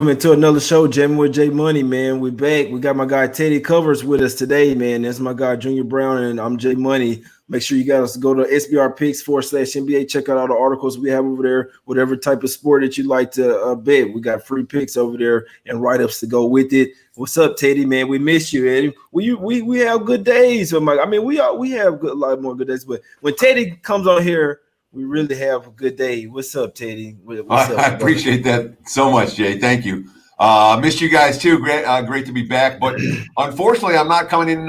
Into another show, Jammin with J Money, man. We back. We got my guy Teddy Covers with us today, man. That's my guy Junior Browne, and I'm J Money. Make sure you guys go to SBR Picks /NBA. Check out all the articles we have over there. Whatever type of sport that you like to bet, we got free picks over there and write ups to go with it. What's up, Teddy? Man, we miss you, man. We have good days. We have a lot more good days, but when Teddy comes on here, we really have a good day. What's up, Teddy? What's up? I appreciate that so much, Jay. Thank you. Missed you guys too. Great to be back. But unfortunately, I'm not coming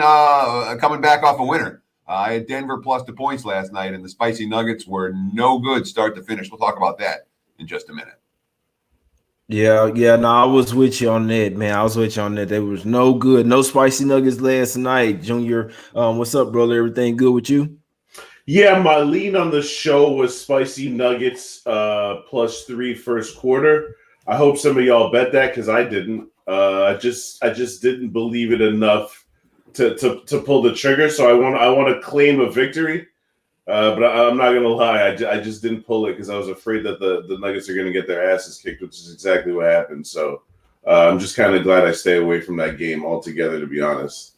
back off a winner. I had Denver plus the points last night, and the spicy Nuggets were no good start to finish. We'll talk about that in just a minute. Yeah. No, I was with you on that, man. I was with you on that. There was no good, no spicy Nuggets last night. Junior, what's up, brother? Everything good with you? Yeah, my lean on the show was spicy Nuggets +3 first quarter. I hope some of y'all bet that because I didn't. I just didn't believe it enough to pull the trigger. So I want to claim a victory, but I'm not gonna lie. I just didn't pull it because I was afraid that the Nuggets are gonna get their asses kicked, which is exactly what happened. So I'm just kind of glad I stay away from that game altogether, to be honest.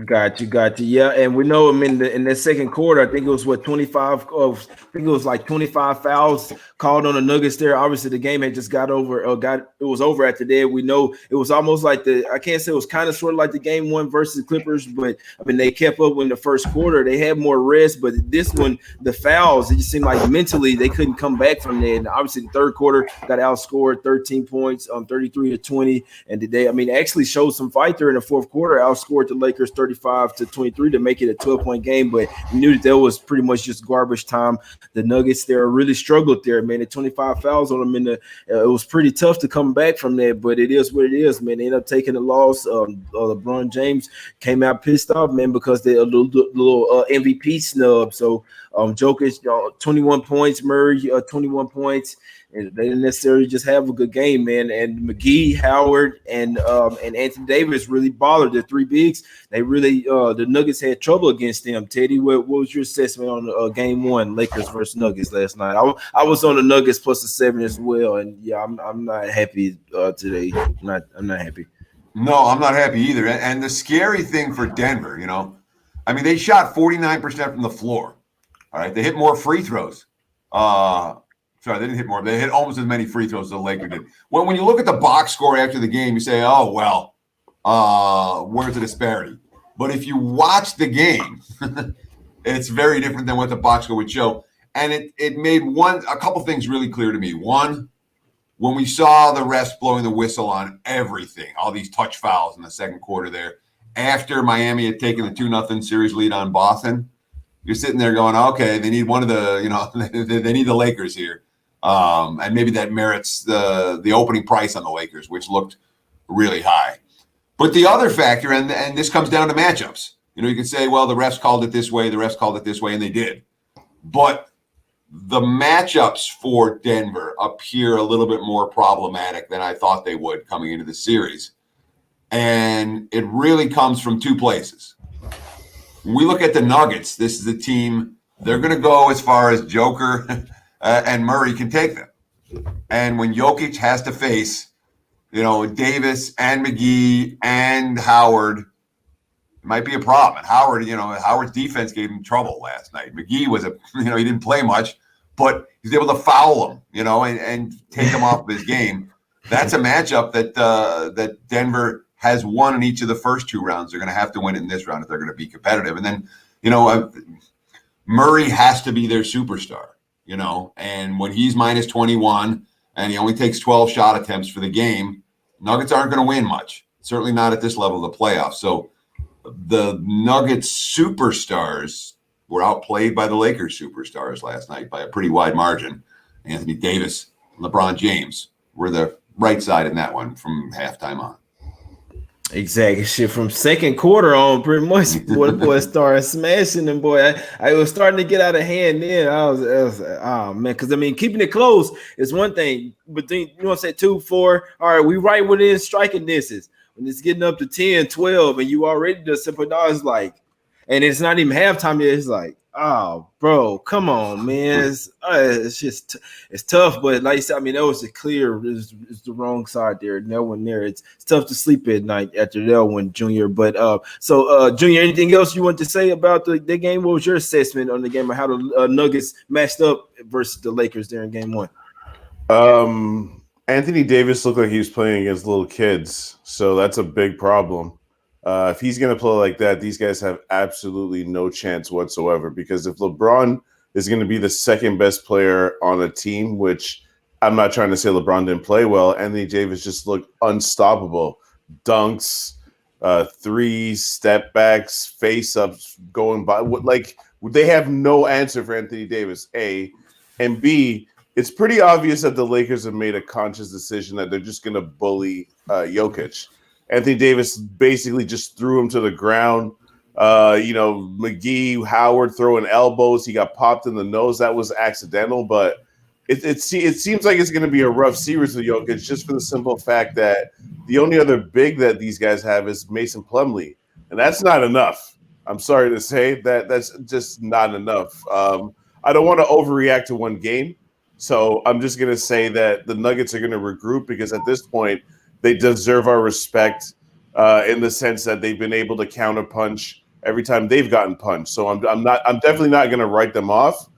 Got you. Yeah, and we know him in the second quarter. I think it was 25. I think it was like 25 fouls called on the Nuggets there. Obviously, the game had just got over. It was over after that. We know it was almost like I can't say it was kind of sort of like the game one versus Clippers, but I mean they kept up in the first quarter. They had more rest, but this one, the fouls, it just seemed like mentally they couldn't come back from that. And obviously, the third quarter got outscored 13 points, 33-20, and today, I mean, actually showed some fight there in the fourth quarter. Outscored the Lakers 35-23 to make it a 12-point game, but we knew that was pretty much just garbage time. The Nuggets there really struggled there, man. The 25 fouls on them it was pretty tough to come back from that, but it is what it is, man. They ended up taking the loss. LeBron James came out pissed off, man, because they're a little MVP snub. So Jokic, 21 points, Murray, 21 points. And they didn't necessarily just have a good game, man. And McGee, Howard, and Anthony Davis really bothered the three bigs. They really the Nuggets had trouble against them. Teddy, what was your assessment on game one, Lakers versus Nuggets last night? I was on the Nuggets +7 as well, and yeah, I'm not happy today. I'm not happy. No, I'm not happy either. And the scary thing for Denver, I mean, they shot 49% from the floor. All right, they hit more free throws. Sorry, they didn't hit more. They hit almost as many free throws as the Lakers did. When you look at the box score after the game, you say, oh, well, where's the disparity? But if you watch the game, it's very different than what the box score would show. And it made a couple things really clear to me. One, when we saw the refs blowing the whistle on everything, all these touch fouls in the second quarter there, after Miami had taken the 2-0 series lead on Boston, you're sitting there going, okay, they need one of the, they need the Lakers here. And maybe that merits the opening price on the Lakers, which looked really high. But the other factor, and this comes down to matchups. You can say, well, the refs called it this way, and they did. But the matchups for Denver appear a little bit more problematic than I thought they would coming into the series. And it really comes from two places. When we look at the Nuggets, this is a team, they're going to go as far as Joker and Murray can take them. And when Jokic has to face, Davis and McGee and Howard, it might be a problem. And Howard, Howard's defense gave him trouble last night. McGee was he didn't play much, but he's able to foul him, and take him off of his game. That's a matchup that Denver has won in each of the first two rounds. They're going to have to win it in this round if they're going to be competitive. And then, Murray has to be their superstar. And when he's minus 21 and he only takes 12 shot attempts for the game, Nuggets aren't going to win much, certainly not at this level of the playoffs. So the Nuggets superstars were outplayed by the Lakers superstars last night by a pretty wide margin. Anthony Davis, LeBron James were the right side in that one from halftime on. Exactly. Shit, from second quarter on, pretty much, boy, the boy started smashing them, boy. I was starting to get out of hand then. I was oh, man, because, keeping it close is one thing, but then, say 2-4, all right, we right within striking distance. When it's getting up to 10, 12, and you already just, but now it's like, and it's not even halftime yet. It's like, oh, bro, come on, man. It's just it's tough. But like you said, I mean, that was a clear. It's the wrong side there. No one there. It's tough to sleep at night after that one, Junior. But Junior, anything else you want to say about the game? What was your assessment on the game of how the Nuggets matched up versus the Lakers there in game one? Anthony Davis looked like he was playing against little kids, so that's a big problem. If he's going to play like that, these guys have absolutely no chance whatsoever. Because if LeBron is going to be the second best player on a team, which I'm not trying to say LeBron didn't play well, Anthony Davis just looked unstoppable. Dunks, threes, step backs, face ups, going by. Like they have no answer for Anthony Davis. A and B. It's pretty obvious that the Lakers have made a conscious decision that they're just going to bully Jokic. Anthony Davis basically just threw him to the ground. McGee, Howard throwing elbows. He got popped in the nose. That was accidental, but it seems like it's going to be a rough series with Jokic just for the simple fact that the only other big that these guys have is Mason Plumlee, and that's not enough. I'm sorry to say that's just not enough. I don't want to overreact to one game. So I'm just going to say that the Nuggets are going to regroup because at this point they deserve our respect in the sense that they've been able to counterpunch every time they've gotten punched. So I'm definitely not going to write them off,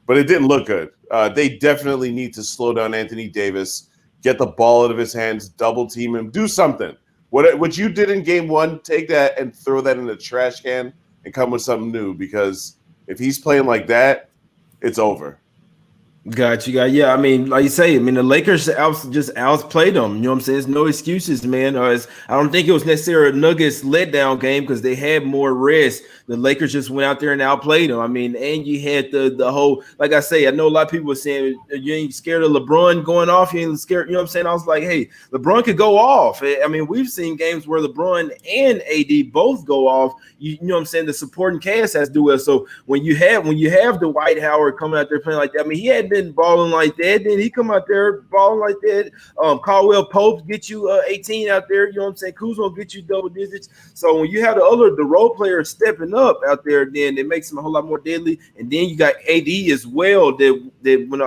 but it didn't look good. They definitely need to slow down Anthony Davis, get the ball out of his hands, double team him, do something. What you did in game one, take that and throw that in the trash can and come with something new, because if he's playing like that, it's over. Got you. Yeah, I mean, like you say, I mean, the Lakers just outplayed them. You know what I'm saying? There's no excuses, man. I don't think it was necessarily a Nuggets letdown game because they had more rest. The Lakers just went out there and outplayed them. I mean, and you had the whole, like I say, I know a lot of people were saying you ain't scared of LeBron going off. You ain't scared. You know what I'm saying? I was like, hey, LeBron could go off. I mean, we've seen games where LeBron and AD both go off. You know what I'm saying? The supporting cast has to do it. So when you have Dwight Howard coming out there playing like that, I mean, he had been balling like that. Then he come out there balling like that. Caldwell Pope get you 18 out there. You know what I'm saying? Kuzma get you double digits. So when you have the role players stepping up out there, then it makes them a whole lot more deadly. And then you got AD as well. That when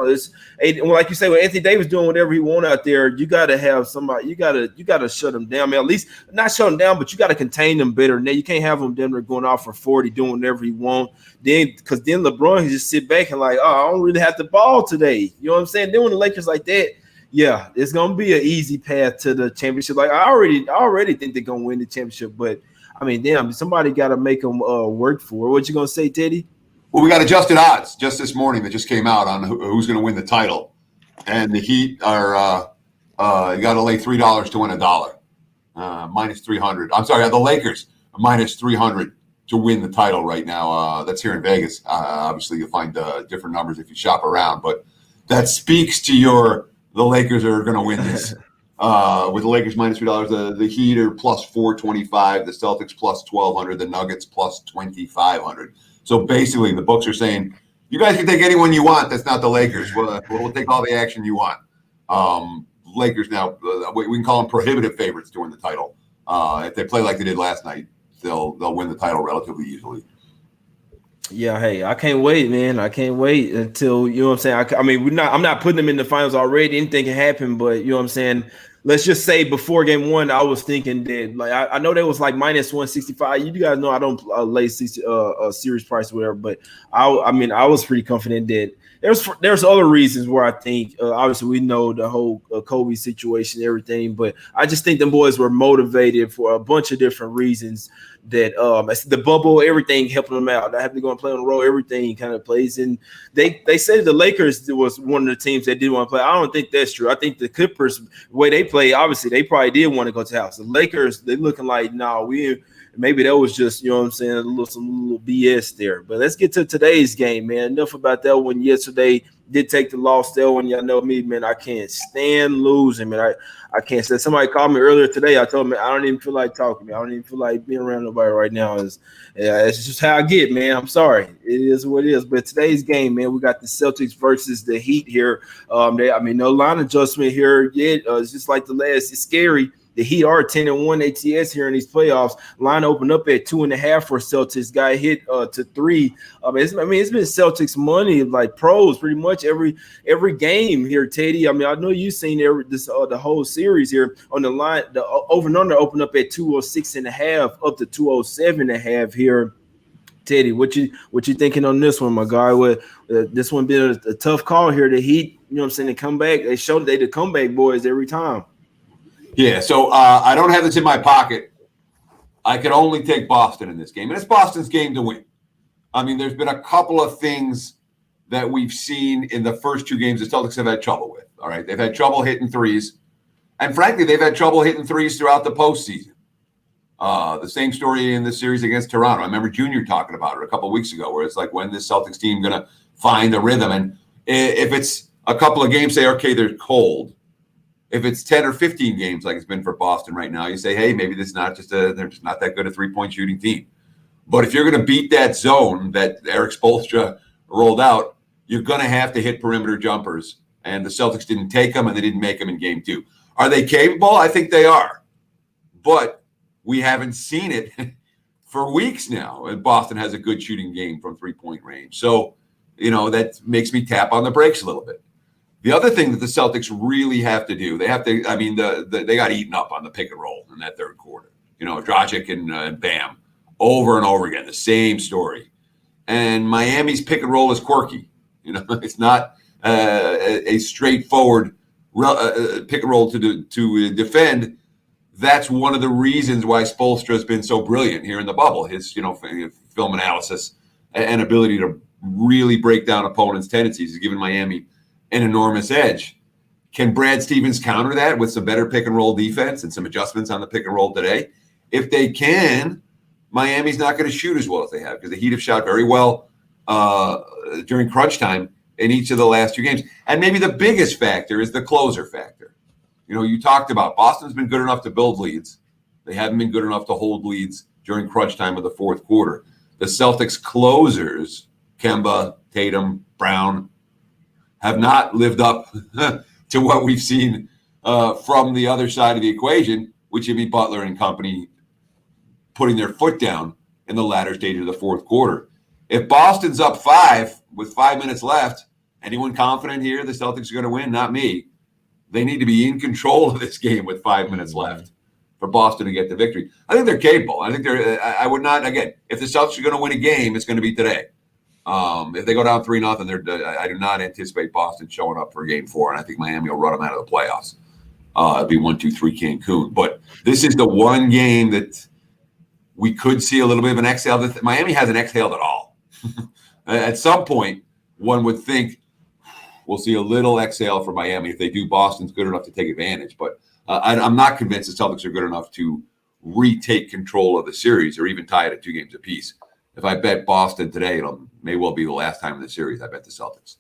it's AD, like you say, when Anthony Davis doing whatever he want out there, you got to have somebody. You got to shut him down. I mean, at least not shut him down, but you got to contain them better. Now you can't have him Denver going off for 40, doing whatever he want. Then because then LeBron can just sit back and like, oh, I don't really have to ball today. You know what I'm saying? Then when the Lakers like that, yeah, it's gonna be an easy path to the championship. Like I already think they're gonna win the championship, but I mean, damn, somebody got to make them work for it. What you gonna say, Teddy? Well, we got adjusted odds just this morning that just came out on who's going to win the title, and the Heat are you got to lay $3 to win $1, minus 300. I'm sorry, the Lakers are minus 300 to win the title right now. That's here in Vegas. Obviously, you'll find different numbers if you shop around, but that speaks to the Lakers are going to win this. With the Lakers minus $3, the Heat are plus 425, the Celtics plus 1,200, the Nuggets plus 2,500. So basically, the books are saying you guys can take anyone you want. That's not the Lakers. We'll take all the action you want. Lakers now, we can call them prohibitive favorites to win the title. If they play like they did last night, they'll win the title relatively easily. Yeah, hey, I can't wait, man. I can't wait until, you know what I'm saying? I mean, I'm not putting them in the finals already. Anything can happen, but you know what I'm saying? Let's just say before game one, I was thinking that, like, I know that was like minus 165. You guys know I don't lay series price or whatever, but I was pretty confident that there's other reasons where I think obviously we know the whole Kobe situation, everything, but I just think the boys were motivated for a bunch of different reasons. That the bubble, everything helping them out. Not having to go and play on the road, everything kind of plays. And they said the Lakers was one of the teams that didn't want to play. I don't think that's true. I think the Clippers, the way they play, obviously they probably did want to go to the house. The Lakers, they looking like, maybe that was just, you know what I'm saying, some little BS there. But let's get to today's game, man. Enough about that one. Yesterday did take the loss. That one, y'all know me, man. I can't stand losing, man. I can't stand. Somebody called me earlier today. I told them I don't even feel like talking, man. I don't even feel like being around nobody right now. It's just how I get, man. I'm sorry. It is what it is. But today's game, man, we got the Celtics versus the Heat here. No line adjustment here yet. It's just like the last. It's scary. the Heat are 10-1 ATS here in these playoffs. Line opened up at 2.5 for Celtics. Guy hit to 3. It's been Celtics money, like pros, pretty much every game here, Teddy. I mean, I know you've seen the whole series here on the line. The over and under opened up at 206.5 up to 207.5 here. Teddy, what you thinking on this one, my guy? This one been a tough call here. The Heat, you know what I'm saying, they come back. They showed they the comeback boys every time. Yeah, so I don't have this in my pocket. I could only take Boston in this game, and it's Boston's game to win. I mean, there's been a couple of things that we've seen in the first 2 games the Celtics have had trouble with. All right, they've had trouble hitting threes, and frankly, they've had trouble hitting threes throughout the postseason. The same story in the series against Toronto. I remember Junior talking about it a couple of weeks ago, where it's like, when this Celtics team going to find the rhythm? And if it's a couple of games, say, okay, they're cold. If it's 10 or 15 games, like it's been for Boston right now, you say, hey, maybe this is not just they're just not that good a 3-point shooting team. But if you're going to beat that zone that Eric Spoelstra rolled out, you're going to have to hit perimeter jumpers. And the Celtics didn't take them, and they didn't make them in game 2. Are they capable? I think they are. But we haven't seen it for weeks now. And Boston has a good shooting game from 3-point range. So, that makes me tap on the brakes a little bit. The other thing that the Celtics really have to do, they got eaten up on the pick and roll in that third quarter. Dragic and Bam over and over again, the same story. And Miami's pick and roll is quirky. It's not a straightforward pick and roll to defend. That's one of the reasons why Spoelstra has been so brilliant here in the bubble. His, film analysis and ability to really break down opponents' tendencies has given Miami an enormous edge. Can Brad Stevens counter that with some better pick and roll defense and some adjustments on the pick and roll today? If they can, Miami's not going to shoot as well as they have, because the Heat have shot very well during crunch time in each of the last 2 games. And maybe the biggest factor is the closer factor. You talked about Boston's been good enough to build leads. They haven't been good enough to hold leads during crunch time of the fourth quarter. The Celtics closers, Kemba, Tatum, Browne, have not lived up to what we've seen from the other side of the equation, with Jimmy Butler and company putting their foot down in the latter stage of the fourth quarter. If Boston's up 5 with 5 minutes left, anyone confident here the Celtics are going to win? Not me. They need to be in control of this game with 5 minutes left for Boston to get the victory. I think they're capable. I think I would not, again, if the Celtics are going to win a game, it's going to be today. If they go down 3-0, I do not anticipate Boston showing up for game 4, and I think Miami will run them out of the playoffs. It'll be 1-2-3 Cancun. But this is the one game that we could see a little bit of an exhale. Miami hasn't exhaled at all. At some point, one would think we'll see a little exhale for Miami. If they do, Boston's good enough to take advantage. But I'm not convinced the Celtics are good enough to retake control of the series or even tie it at 2 games apiece. If I bet Boston today, it may well be the last time in the series I bet the Celtics.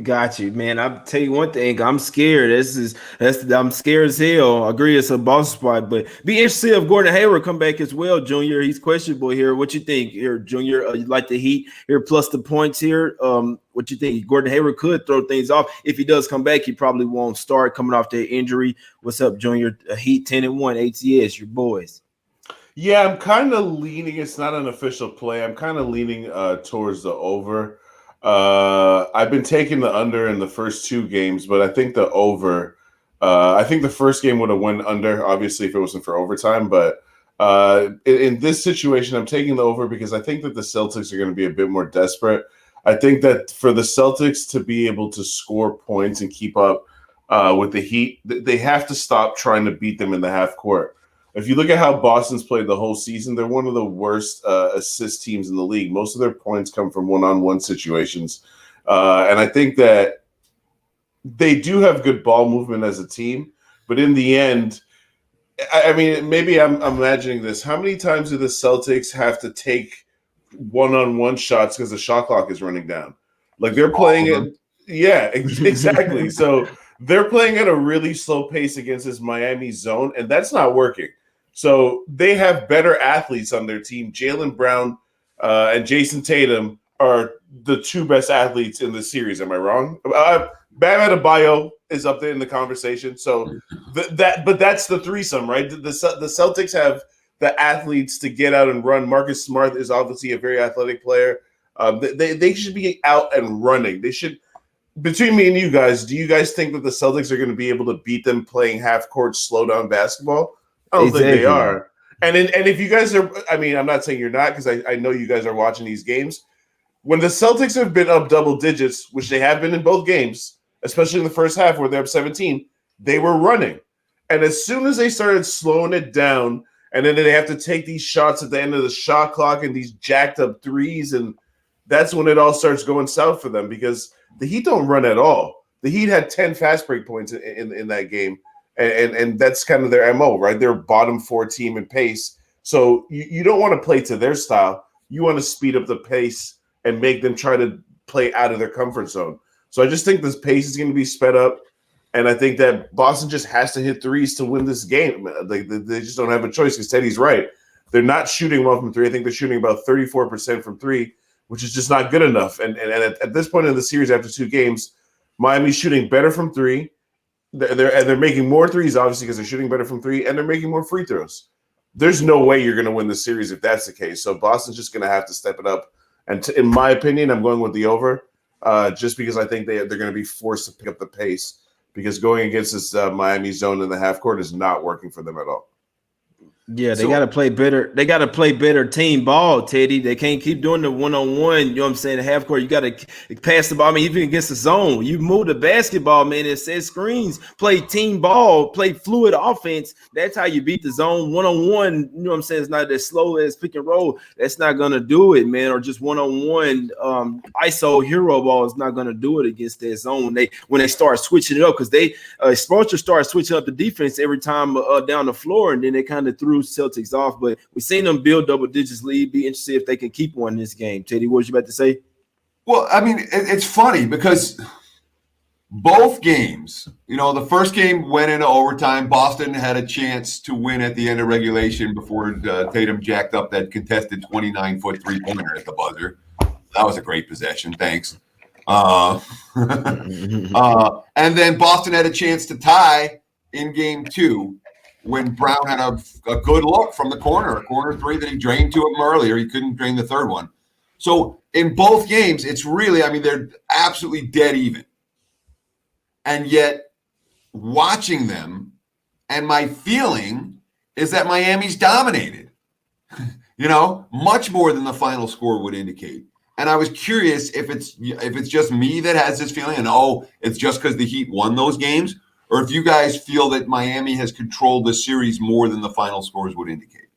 Got you, man. I'll tell you one thing. I'm scared. I'm scared as hell. I agree, it's a Boston spot, but be interested if Gordon Hayward come back as well, Junior. He's questionable here. What you think here, Junior? You like the Heat here plus the points here? What you think? Gordon Hayward could throw things off. If he does come back, he probably won't start coming off the injury. What's up, Junior? Heat 10-1 ATS, your boys. Yeah, I'm kind of leaning. It's not an official play. I'm kind of leaning towards the over. I've been taking the under in the first 2 games, but I think the over. I think the first game would have went under, obviously, if it wasn't for overtime. But in this situation, I'm taking the over because I think that the Celtics are going to be a bit more desperate. I think that for the Celtics to be able to score points and keep up with the Heat, they have to stop trying to beat them in the half court. If you look at how Boston's played the whole season, they're one of the worst assist teams in the league. Most of their points come from one-on-one situations. And I think that they do have good ball movement as a team. But in the end, I mean, maybe I'm imagining this. How many times do the Celtics have to take one-on-one shots because the shot clock is running down? Like they're playing it. Yeah, exactly. So they're playing at a really slow pace against this Miami zone, and that's not working. So they have better athletes on their team. Jaylen Brown and Jason Tatum are the 2 best athletes in the series. Am I wrong? Bam Adebayo is up there in the conversation. So but that's the threesome, right? The Celtics have the athletes to get out and run. Marcus Smart is obviously a very athletic player. They should be out and running. They should. Between me and you guys, do you guys think that the Celtics are going to be able to beat them playing half court slow down basketball? I don't think they are. And if you guys are, I mean, I'm not saying you're not, because I know you guys are watching these games. When the Celtics have been up double digits, which they have been in both games, especially in the first half where they're up 17, they were running. And as soon as they started slowing it down, and then they have to take these shots at the end of the shot clock and these jacked up threes, and that's when it all starts going south for them, because the Heat don't run at all. The Heat had 10 fast break points in that game. And that's kind of their MO, right? They're bottom 4 team in pace. So you don't want to play to their style. You want to speed up the pace and make them try to play out of their comfort zone. So I just think this pace is going to be sped up. And I think that Boston just has to hit threes to win this game. They just don't have a choice, because Teddy's right. They're not shooting well from three. I think they're shooting about 34% from three, which is just not good enough. And at this point in the series, after 2 games, Miami's shooting better from three. They're making more threes, obviously, because they're shooting better from three, and they're making more free throws. There's no way you're going to win the series if that's the case. So Boston's just going to have to step it up. And in my opinion, I'm going with the over, just because I think they're going to be forced to pick up the pace, because going against this Miami zone in the half court is not working for them at all. Yeah, they got to play better. They got to play better team ball, Teddy. They can't keep doing the one-on-one. You know what I'm saying? The half court, you got to pass the ball. I mean, even against the zone, you move the basketball, man. It says screens. Play team ball. Play fluid offense. That's how you beat the zone. One-on-one, you know what I'm saying? It's not as slow as pick and roll. That's not going to do it, man. Or just one-on-one ISO hero ball is not going to do it against that zone. When they start switching it up, because they Spencer started switching up the defense every time down the floor, and then they kind of threw Celtics off. But we've seen them build double digits lead. Be interested if they can keep one in this game. Teddy, what was you about to say? Well, I mean, it's funny because both games, the first game went into overtime. Boston had a chance to win at the end of regulation before Tatum jacked up that contested 29-foot three-pointer at the buzzer. That was a great possession. Thanks. And then Boston had a chance to tie in game 2 when Browne had a good look from the corner, a corner three that he drained to him earlier. He couldn't drain the third one. So in both games, it's really, they're absolutely dead even. And yet watching them, and my feeling is that Miami's dominated, much more than the final score would indicate. And I was curious if it's just me that has this feeling, and it's just because the Heat won those games, or if you guys feel that Miami has controlled the series more than the final scores would indicate.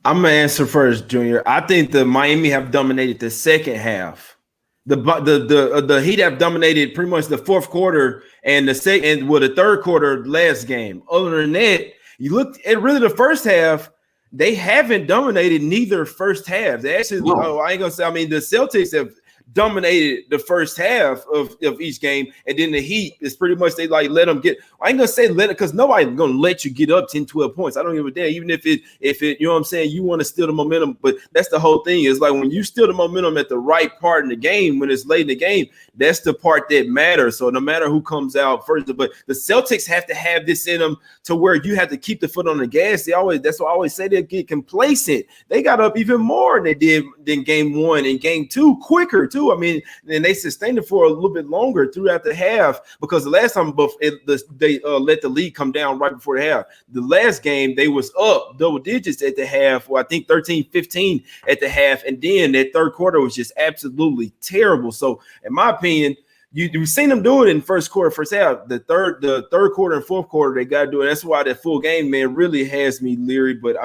I'm gonna answer first, Junior. I think the Miami have dominated the second half. The Heat have dominated pretty much the fourth quarter and the third quarter last game. Other than that, you look at really the first half. They haven't dominated neither first half. They actually, I ain't gonna say. The Celtics have dominated the first half of each game, and then the Heat is pretty much they let them get. I ain't gonna say let it, because nobody's gonna let you get up 10, 12 points. I don't give a damn, even if it you know what I'm saying, you want to steal the momentum. But that's the whole thing, is like when you steal the momentum at the right part in the game, when it's late in the game, that's the part that matters. So no matter who comes out first, but the Celtics have to have this in them to where you have to keep the foot on the gas. That's what I always say, they get complacent. They got up even more than they did than game 1 and game 2, quicker too. And they sustained it for a little bit longer throughout the half, because the last time they let the lead come down right before the half. The last game, they was up double digits at the half, or I think 13-15 at the half, and then that third quarter was just absolutely terrible. So in my opinion, you've seen them do it in first quarter, first half. The third quarter and fourth quarter, they got to do it. That's why that full game, man, really has me leery. But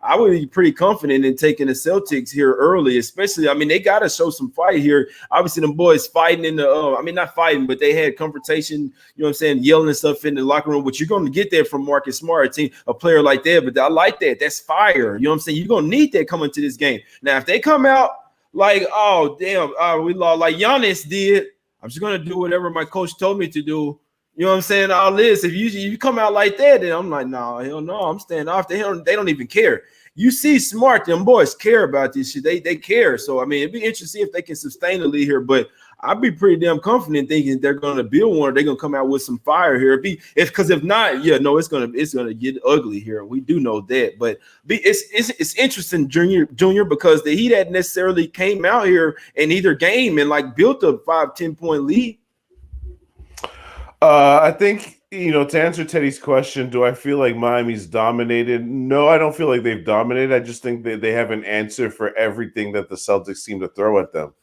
I would be pretty confident in taking the Celtics here early, especially. They got to show some fight here. Obviously, them boys fighting in the, not fighting, but they had confrontation, you know what I'm saying, yelling and stuff in the locker room. But you're going to get that from Marcus Smart, a player like that. But I like that. That's fire. You know what I'm saying? You're going to need that coming to this game. Now, if they come out like, oh, damn, we lost like Giannis did, I'm just going to do whatever my coach told me to do. You know what I'm saying? All this. If you come out like that, then I'm like, no, hell no, I'm staying off. They don't even care. You see Smart, them boys care about this shit. They care. So, it'd be interesting if they can sustain the lead here. But I'd be pretty damn confident thinking they're going to build one. Or they're going to come out with some fire here. Because if not, it's gonna get ugly here. We do know that, but it's interesting, Junior, because the Heat hadn't necessarily came out here in either game and like built a 5-10 point lead. I think, to answer Teddy's question, do I feel like Miami's dominated? No, I don't feel like they've dominated. I just think that they have an answer for everything that the Celtics seem to throw at them.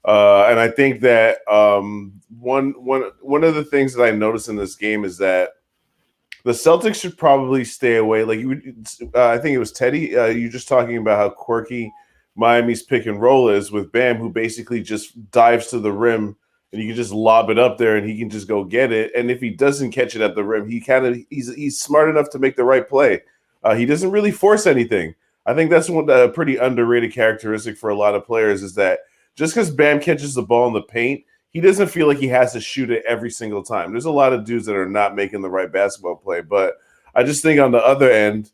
And I think that one of the things that I noticed in this game is that the Celtics should probably stay away. Like I think it was Teddy. You just talking about how quirky Miami's pick and roll is with Bam, who basically just dives to the rim. And you can just lob it up there, and he can just go get it. And if he doesn't catch it at the rim, he's smart enough to make the right play. He doesn't really force anything. I think that's a pretty underrated characteristic for a lot of players is that just because Bam catches the ball in the paint, he doesn't feel like he has to shoot it every single time. There's a lot of dudes that are not making the right basketball play. But I just think on the other end,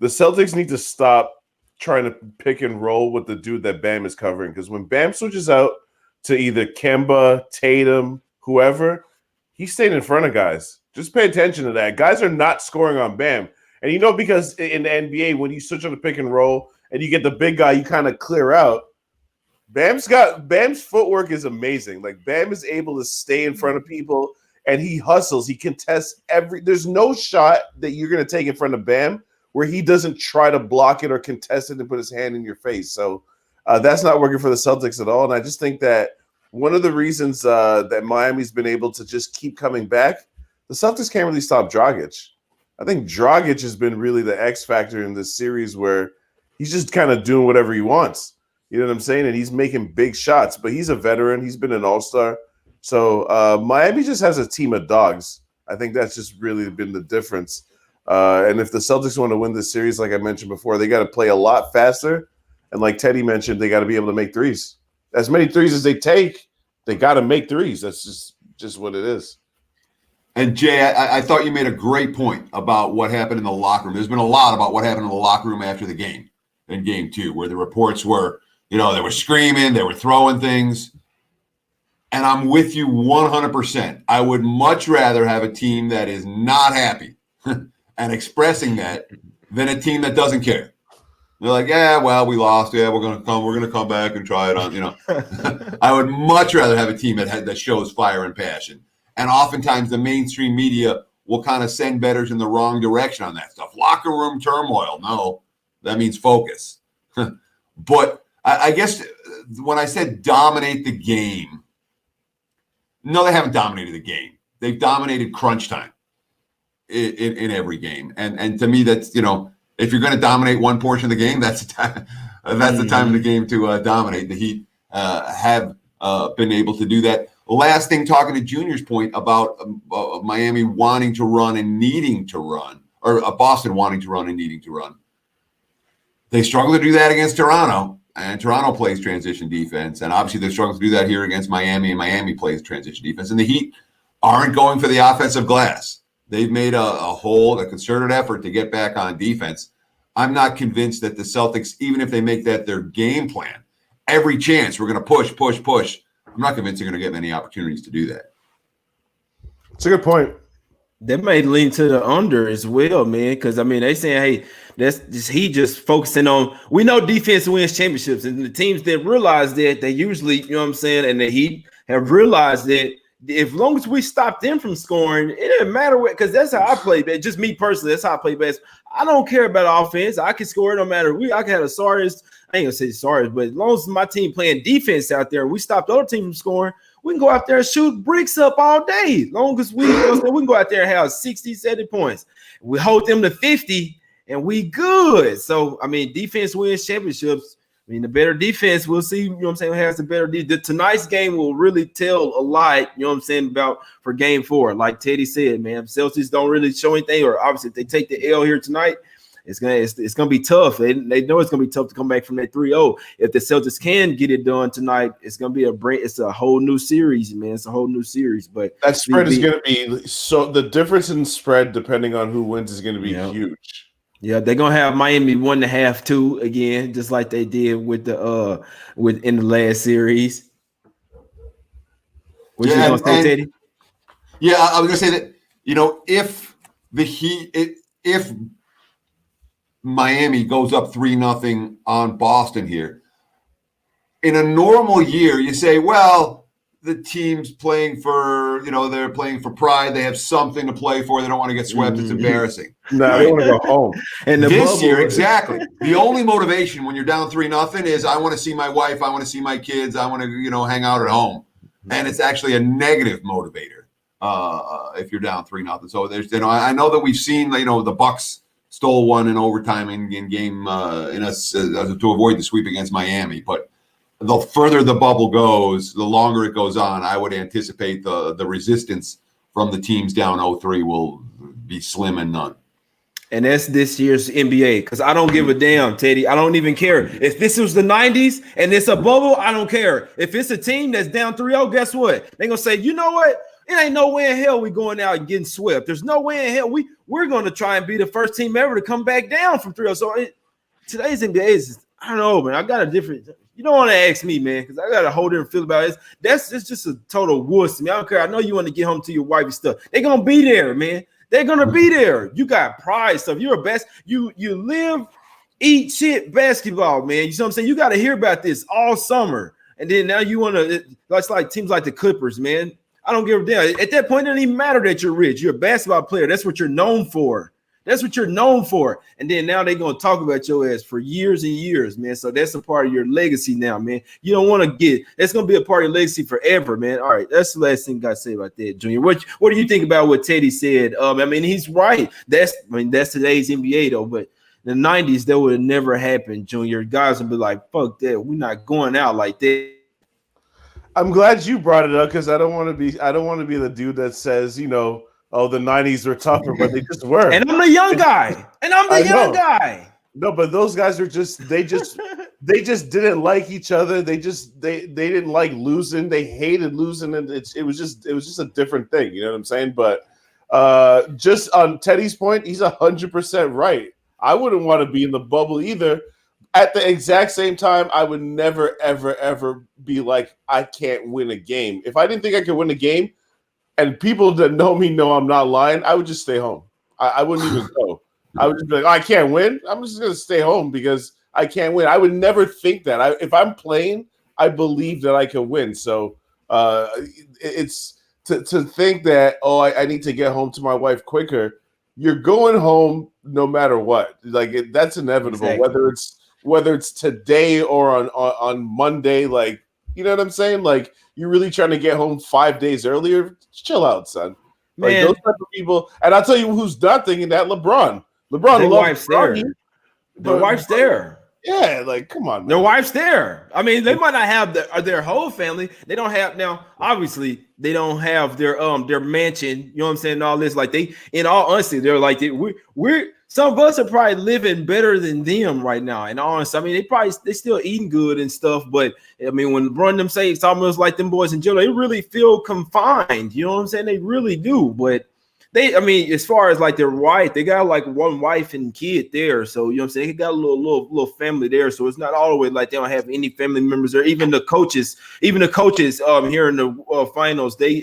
the Celtics need to stop trying to pick and roll with the dude that Bam is covering. Because when Bam switches out to either Kemba, Tatum, whoever, he's staying in front of guys. Just pay attention to that. Guys are not scoring on Bam. And because in the NBA, when you switch on the pick and roll and you get the big guy, you kind of clear out. Bam's footwork is amazing. Like Bam is able to stay in front of people and he hustles. He contests there's no shot that you're going to take in front of Bam where he doesn't try to block it or contest it and put his hand in your face. So that's not working for the Celtics at all. And I just think that one of the reasons that Miami's been able to just keep coming back, the Celtics can't really stop Dragic. I think Dragic has been really the X factor in this series where he's just kind of doing whatever he wants. You know what I'm saying? And he's making big shots, but he's a veteran. He's been an all-star. So Miami just has a team of dogs. I think that's just really been the difference. And if the Celtics want to win this series, like I mentioned before, they got to play a lot faster. And like Teddy mentioned, they got to be able to make threes. As many threes as they take, they got to make threes. That's just what it is. And Jay, I thought you made a great point about what happened in the locker room. There's been a lot about what happened in the locker room after the game, in game 2, where the reports were, they were screaming, they were throwing things. And I'm with you 100%. I would much rather have a team that is not happy and expressing that than a team that doesn't care. They're like, yeah, well, we lost. Yeah, we're gonna come back and try it on. I would much rather have a team that shows fire and passion. And oftentimes the mainstream media will kind of send bettors in the wrong direction on that stuff. Locker room turmoil. No, that means focus. But I guess when I said dominate the game, no, they haven't dominated the game. They've dominated crunch time in every game. And to me, that's, if you're going to dominate one portion of the game, that's the time. That's the time of the game to dominate. The Heat have been able to do that. Last thing, talking to Junior's point about Miami wanting to run and needing to run, or Boston wanting to run and needing to run. They struggle to do that against Toronto, and Toronto plays transition defense. And obviously they struggle to do that here against Miami, and Miami plays transition defense. And the Heat aren't going for the offensive glass. They've made a concerted effort to get back on defense. I'm not convinced that the Celtics, even if they make that their game plan, every chance we're going to push. I'm not convinced they're going to get many opportunities to do that. It's a good point. That may lean to the under as well, man. Because they saying, hey, that's just he just focusing on. We know defense wins championships, and the teams that realize that they usually, and the Heat have realized that. As long as we stop them from scoring, it doesn't matter what, because that's how I play. Just me personally, that's how I play best. I don't care about offense. I can score no matter. I can have a sorry. I ain't gonna say sorry, but as long as my team playing defense out there, we stop the other team from scoring. We can go out there and shoot bricks up all day. As long as we can go out there and have 60, 70 points. We hold them to 50, and we good. So defense wins championships. The better defense, we'll see, who has the better defense. Tonight's game will really tell a lot, about for game 4. Like Teddy said, man, Celtics don't really show anything, or obviously if they take the L here tonight, it's gonna be tough. They know it's gonna be tough to come back from that 3-0. If the Celtics can get it done tonight, it's gonna be it's a whole new series, man. It's a whole new series. But that spread is gonna be so the difference in spread depending on who wins is gonna be huge. Yeah, they're gonna have Miami 1.5, 2 again, just like they did with in the last series. What you gonna say, Teddy? Yeah, I was gonna say that, if the Heat, if Miami goes up 3-0 on Boston here, in a normal year, you say, well, the team's playing for, they're playing for pride. They have something to play for. They don't want to get swept. It's embarrassing. No, they want to go home. And this year, exactly. The only motivation when you're down 3-0 is I want to see my wife. I want to see my kids. I want to, hang out at home. And it's actually a negative motivator if you're down 3-0. So there's, I know that we've seen, the Bucks stole one in overtime in game to avoid the sweep against Miami. But the further the bubble goes, the longer it goes on, I would anticipate the resistance from the teams down 0-3 will be slim and none. And that's this year's NBA, because I don't give a damn, Teddy. I don't even care. If this was the 90s and it's a bubble, I don't care. If it's a team that's down 3-0, guess what? They're going to say, you know what? It ain't no way in hell we going out and getting swept. There's no way in hell we're going to try and be the first team ever to come back down from 3-0. So today's NBA is, I don't know, man. I got a different – you don't want to ask me, man, because I got a whole different feel about it. It's just a total wuss to me. I don't care. I know you want to get home to your wife and stuff. They're going to be there, man. They're gonna be there. You got pride stuff. You're a best. You live, eat shit basketball, man. You know what I'm saying? You got to hear about this all summer, and then now you want to. That's like teams like the Clippers, man. I don't give a damn. At that point, it doesn't even matter that you're rich. You're a basketball player. That's what you're known for. That's what you're known for. And then now they're gonna talk about your ass for years and years, man. So that's a part of your legacy now, man. You don't want to get. That's gonna be a part of your legacy forever, man. All right, that's the last thing I gotta say about that, Junior. What do you think about what Teddy said? I mean, he's right. That's today's NBA though. But in the 90s, that would have never happened, Junior. Guys would be like, "Fuck that. We're not going out like that." I'm glad you brought it up because I don't want to be the dude that says, oh, the 90s were tougher, but they just were. And I'm the young guy. No, but those guys are they just didn't like each other. They didn't like losing. They hated losing, and it was just a different thing. You know what I'm saying? But just on Teddy's point, he's 100% right. I wouldn't want to be in the bubble either. At the exact same time, I would never, ever, ever be like, I can't win a game. If I didn't think I could win a game, and people that know me know I'm not lying, I would just stay home. I wouldn't even go. I would just be like, I can't win. I'm just going to stay home because I can't win. I would never think that. If I'm playing, I believe that I can win. So it's to think that, I need to get home to my wife quicker. You're going home no matter what. Like that's inevitable, exactly. Whether it's today or on Monday. Like, you know what I'm saying? Like, you're really trying to get home 5 days earlier? Chill out, son. Like, those type of people. And I'll tell you who's not thinking that. LeBron. Their wife's there. Their wife's there. Yeah, like, come on, man. Their wife's there. I mean, they might not have their whole family. They don't have now. Obviously, they don't have their mansion. You know what I'm saying? All this, like in all honesty, they're like we're some of us are probably living better than them right now. And honestly, I mean, they still eating good and stuff. But I mean, when LeBron them say it's almost like them boys in jail, they really feel confined. You know what I'm saying? They really do. But as far as like their wife, they got like one wife and kid there. So, you know what I'm saying? They got a little family there. So it's not all the way like they don't have any family members or even the coaches here in the finals, they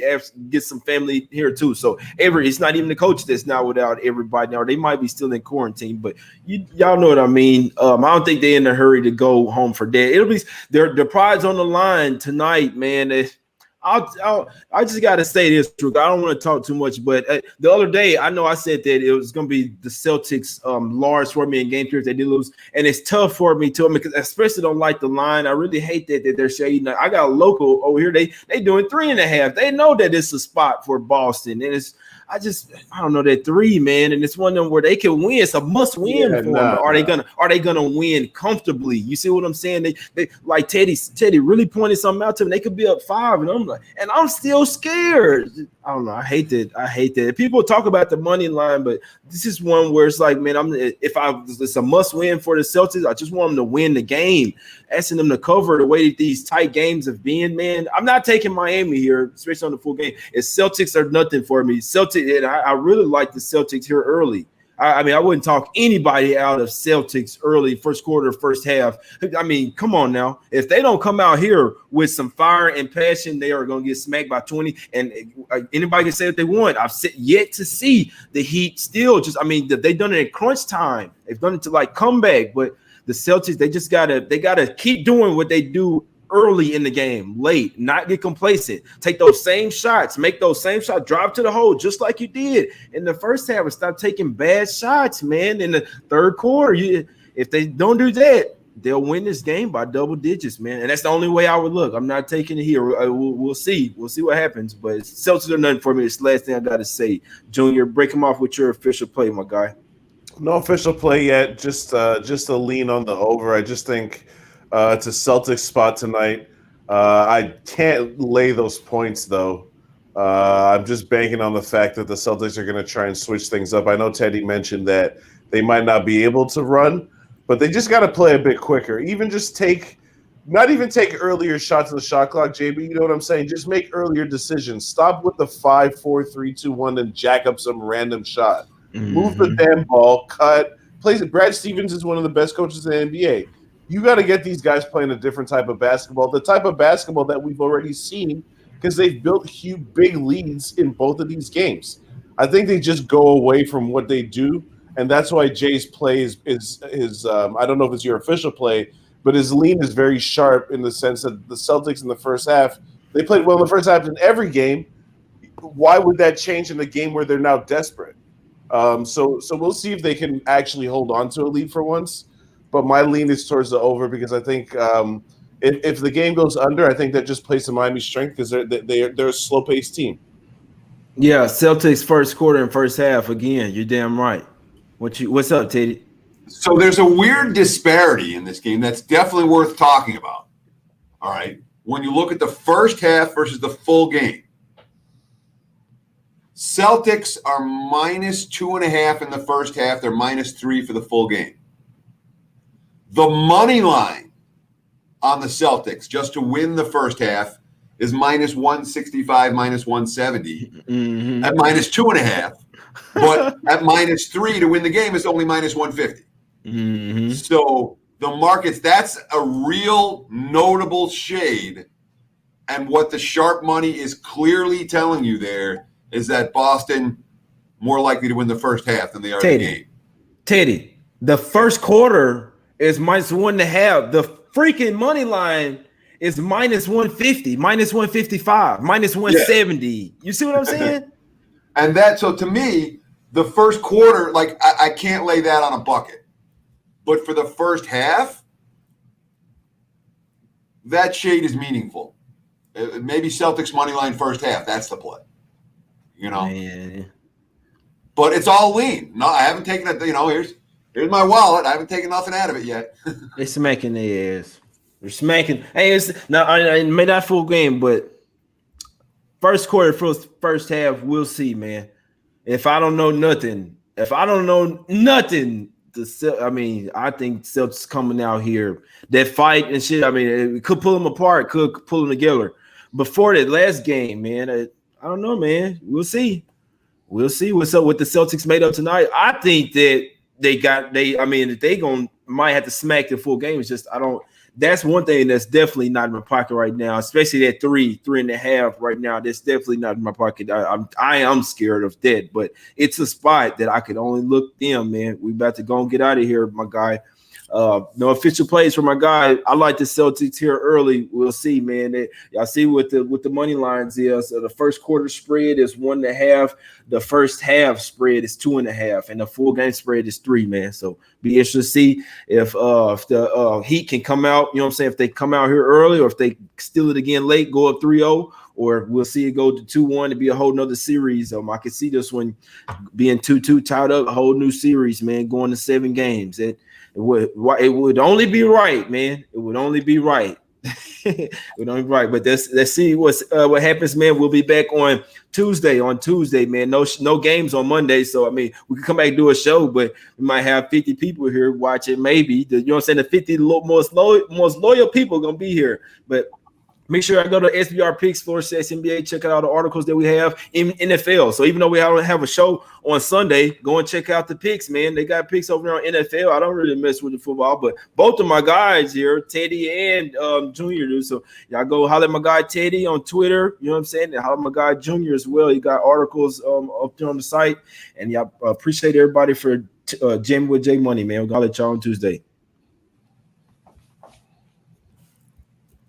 get some family here too. So it's not even the coach that's not without everybody now. They might be still in quarantine, but y'all know what I mean. I don't think they're in a hurry to go home for that. It'll be their pride's on the line tonight, man. I just got to say this, Truth. I don't want to talk too much, but the other day, I know I said that it was going to be the Celtics large for me in game 3 if they did lose, and it's tough for me too, because I especially don't like the line. I really hate that they're shading. I got a local over here. They doing 3.5. They know that it's a spot for Boston, and I don't know that 3, man, and it's one of them where they can win. It's a must win for them. Are they gonna win comfortably? You see what I'm saying? They like Teddy really pointed something out to me. They could be up 5, and I'm still scared. I don't know. I hate that. People talk about the money line, but this is one where it's like, man, it's a must win for the Celtics. I just want them to win the game. Asking them to cover the way that these tight games have been, man. I'm not taking Miami here, especially on the full game. It's Celtics are nothing for me. Celtics, and I really like the Celtics here early. I mean, I wouldn't talk anybody out of Celtics early, first quarter, first half. I mean, come on now. If they don't come out here with some fire and passion, they are going to get smacked by 20. And anybody can say what they want. I've yet to see the Heat still just, I mean, they've done it in crunch time. They've done it to like comeback. But the Celtics, they gotta keep doing what they do early in the game, late, not get complacent. Take those same shots, make those same shots, drive to the hole, just like you did in the first half, and stop taking bad shots, man. In the third quarter, if they don't do that, they'll win this game by double digits, man. And that's the only way I would look. I'm not taking it here. We'll see. We'll see what happens. But Celtics are nothing for me. It's the last thing I got to say. Junior, break them off with your official play, my guy. No official play yet. Just a lean on the over. I just think it's a Celtics spot tonight. I can't lay those points, though. I'm just banking on the fact that the Celtics are going to try and switch things up. I know Teddy mentioned that they might not be able to run, but they just got to play a bit quicker. Even just not even take earlier shots of the shot clock, JB. You know what I'm saying? Just make earlier decisions. Stop with the 5, 4, 3, 2, 1 and jack up some random shot. Mm-hmm. Move the damn ball, cut. Brad Stevens is one of the best coaches in the NBA. You got to get these guys playing a different type of basketball, the type of basketball that we've already seen because they've built huge, big leads in both of these games. I think they just go away from what they do, and that's why Jay's play is I don't know if it's your official play, but his lean is very sharp in the sense that the Celtics in the first half, they played well in the first half in every game. Why would that change in the game where they're now desperate? So we'll see if they can actually hold on to a lead for once. But my lean is towards the over because I think if the game goes under, I think that just plays to Miami's strength because they're a slow-paced team. Yeah, Celtics first quarter and first half again. You're damn right. What's up, Teddy? So there's a weird disparity in this game that's definitely worth talking about. All right, when you look at the first half versus the full game. Celtics are -2.5 in the first half. They're -3 for the full game. The money line on the Celtics just to win the first half is -165, -170 at -2.5. But at -3 to win the game is only -150. Mm-hmm. So the markets, that's a real notable shade. And what the sharp money is clearly telling you there is that Boston more likely to win the first half than they are the game. Teddy, the first quarter is -1.5. The freaking money line is -150, -155, -170. Yeah. You see what I'm saying? And so to me, the first quarter, like I can't lay that on a bucket. But for the first half, that shade is meaningful. Maybe Celtics money line first half. That's the play. You know, man. But it's all lean. No, I haven't taken it. You know, here's my wallet. I haven't taken nothing out of it yet. They're smacking their ass. They're smacking. Hey, I may not full game, but first quarter, first half, we'll see, man. If I don't know nothing, I think Celtics coming out here, that fight and shit. I mean, it could pull them apart, could pull them together. Before that last game, man, I don't know, man. We'll see. We'll see what's up with the Celtics made up tonight. I think that they might have to smack the full game. It's just that's one thing that's definitely not in my pocket right now, especially that 3.5 right now. That's definitely not in my pocket. I am scared of that, but it's a spot that I could only look them, man. We about to go and get out of here, my guy. No official plays for my guy. I like the Celtics here early. We'll see, man. Y'all see what the money lines is. So the first quarter spread is 1.5. The first half spread is 2.5, and the full game spread is 3, man. So be interested to see if the Heat can come out. You know what I'm saying? If they come out here early, or if they steal it again late, go up 3-0, or we'll see it go to 2-1 to be a whole nother series. I can see this one being 2-2 tied up, a whole new series, man, going to 7 games. It would only be right, man. It would only be right. It would only be right. But let's see what happens, man. We'll be back on Tuesday, man. No games on Monday. So, I mean, we could come back and do a show, but we might have 50 people here watching, maybe. You know what I'm saying? The 50 most loyal people are going to be here. But Make sure I go to SBR Picks, Florida State NBA, check out all the articles that we have in NFL. So even though we don't have a show on Sunday, go and check out the picks, man. They got picks over there on NFL. I don't really mess with the football, but both of my guys here, Teddy and Junior, do. So y'all go holler at my guy Teddy on Twitter. You know what I'm saying? And holler at my guy Junior as well. He got articles up there on the site. And y'all appreciate everybody for jamming with J Money, man. We'll holler at y'all on Tuesday.